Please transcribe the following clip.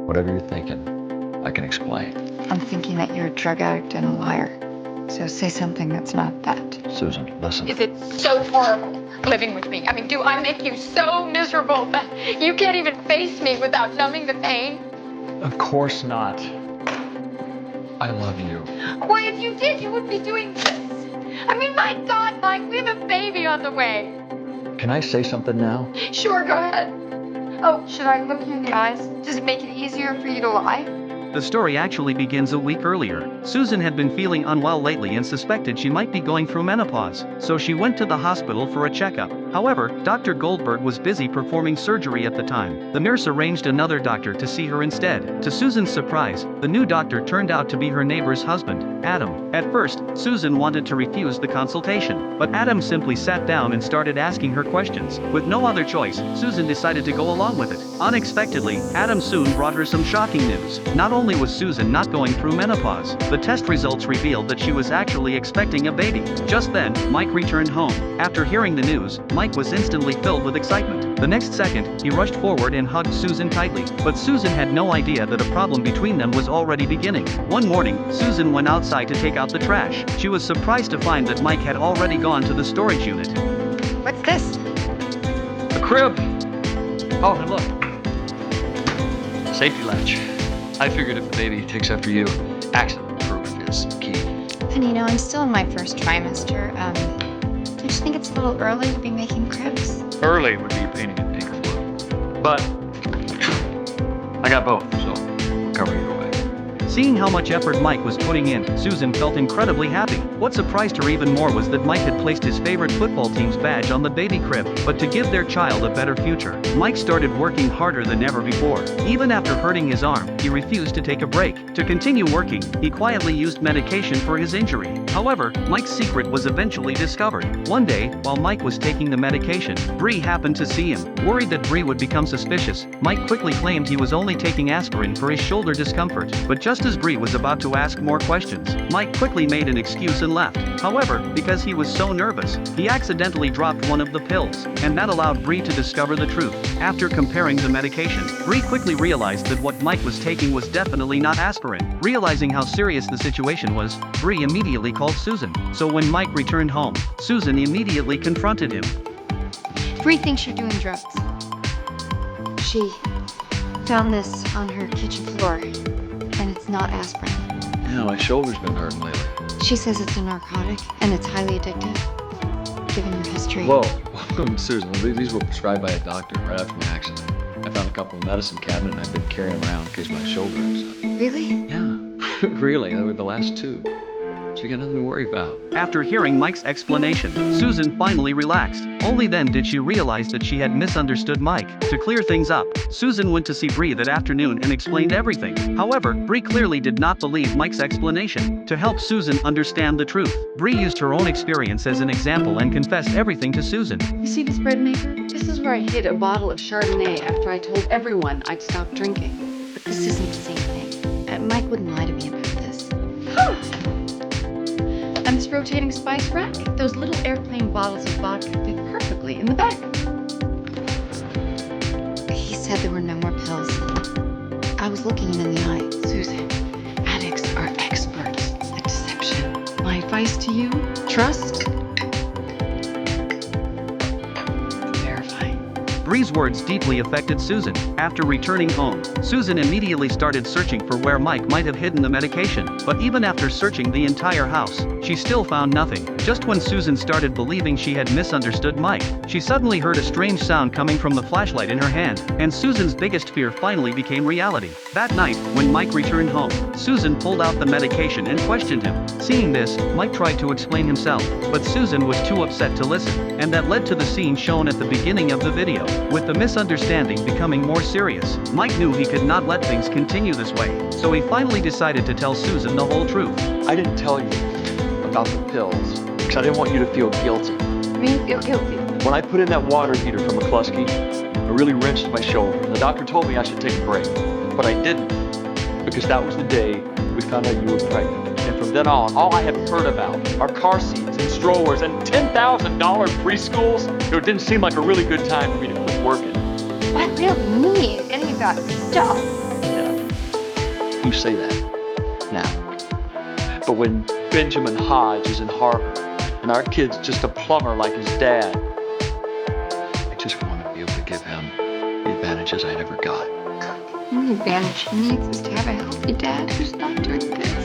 Whatever you're thinking, I can explain. I'm thinking that you're a drug addict and a liar. So say something that's not that. Susan, listen. Is it so horrible living with me? I mean, do I make you so miserable that you can't even face me without numbing the pain? Of course not. I love you. Why, if you did, you wouldn't be doing this. I mean, my God, Mike, we have a baby on the way. Can I say something now? Sure, go ahead. Oh, should I look you in the eyes? Does it make it easier for you to lie? The story actually begins a week earlier. Susan had been feeling unwell lately and suspected she might be going through menopause, so she went to the hospital for a checkup. However, Dr. Goldberg was busy performing surgery at the time. The nurse arranged another doctor to see her instead. To Susan's surprise, the new doctor turned out to be her neighbor's husband, Adam. At first, Susan wanted to refuse the consultation, but Adam simply sat down and started asking her questions. With no other choice, Susan decided to go along with it. Unexpectedly, Adam soon brought her some shocking news. Not only was Susan not going through menopause, the test results revealed that she was actually expecting a baby. Just then, Mike returned home. After hearing the news, Mike was instantly filled with excitement. The next second, he rushed forward and hugged Susan tightly. But Susan had no idea that a problem between them was already beginning. One morning, Susan went outside to take out the trash. She was surprised to find that Mike had already gone to the storage unit. What's this? A crib! Oh, and look. Safety latch. I figured if the baby takes after you, accident-proof is key. And you know, I'm still in my first trimester. Don't you think it's a little early to be making cribs? Early would be painting in pink flu. But I got both, so we'll cover either way. Seeing how much effort Mike was putting in, Susan felt incredibly happy. What surprised her even more was that Mike had placed his favorite football team's badge on the baby crib. But to give their child a better future, Mike started working harder than ever before. Even after hurting his arm, he refused to take a break. To continue working, he quietly used medication for his injury. However, Mike's secret was eventually discovered. One day, while Mike was taking the medication, Bree happened to see him. Worried that Bree would become suspicious, Mike quickly claimed he was only taking aspirin for his shoulder discomfort. But just as Bree was about to ask more questions, Mike quickly made an excuse and left. However, because he was so nervous, he accidentally dropped one of the pills, and that allowed Bree to discover the truth. After comparing the medication, Bree quickly realized that what Mike was taking was definitely not aspirin. Realizing how serious the situation was, Bree immediately called Susan. So when Mike returned home, Susan immediately confronted him. Bree thinks you're doing drugs. She found this on her kitchen floor, and it's not aspirin. Yeah, my shoulder's been hurting lately. She says it's a narcotic, and it's highly addictive, given your history. Whoa, Susan, these were prescribed by a doctor right after my accident. I found a couple in the medicine cabinet and I've been carrying them around in case my shoulder hurts. Really? Yeah, really, they were the last two. So you got nothing to worry about. After hearing Mike's explanation, Susan finally relaxed. Only then did she realize that she had misunderstood Mike. To clear things up, Susan went to see Bree that afternoon and explained everything. However, Bree clearly did not believe Mike's explanation. To help Susan understand the truth, Bree used her own experience as an example and confessed everything to Susan. You see this bread maker? This is where I hid a bottle of Chardonnay after I told everyone I'd stop drinking. But this isn't the same thing. Mike wouldn't lie to me about this. And this rotating spice rack, those little airplane bottles of vodka fit perfectly in the back. He said there were no more pills. I was looking him in the eye. Susan, addicts are experts at deception. My advice to you, trust, verify. Bree's words deeply affected Susan. After returning home, Susan immediately started searching for where Mike might have hidden the medication. But even after searching the entire house, she still found nothing. Just when Susan started believing she had misunderstood Mike, she suddenly heard a strange sound coming from the flashlight in her hand, and Susan's biggest fear finally became reality. That night, when Mike returned home, Susan pulled out the medication and questioned him. Seeing this, Mike tried to explain himself, but Susan was too upset to listen, and that led to the scene shown at the beginning of the video. With the misunderstanding becoming more serious, Mike knew he could not let things continue this way, so he finally decided to tell Susan the whole truth. I didn't tell you about the pills because I didn't want you to feel guilty. Me feel guilty. When I put in that water heater from McCluskey, I really wrenched my shoulder. The doctor told me I should take a break, but I didn't, because that was the day we found out you were pregnant. And from then on, all I have heard about are car seats and strollers and $10,000 preschools. It didn't seem like a really good time for me to quit working. I really need any of that stuff. Yeah, You say that now. But when Benjamin Hodge is in Harvard and our kid's just a plumber like his dad, I just want to be able to give him the advantages I never got. The only advantage he needs is to have a healthy dad who's not doing this.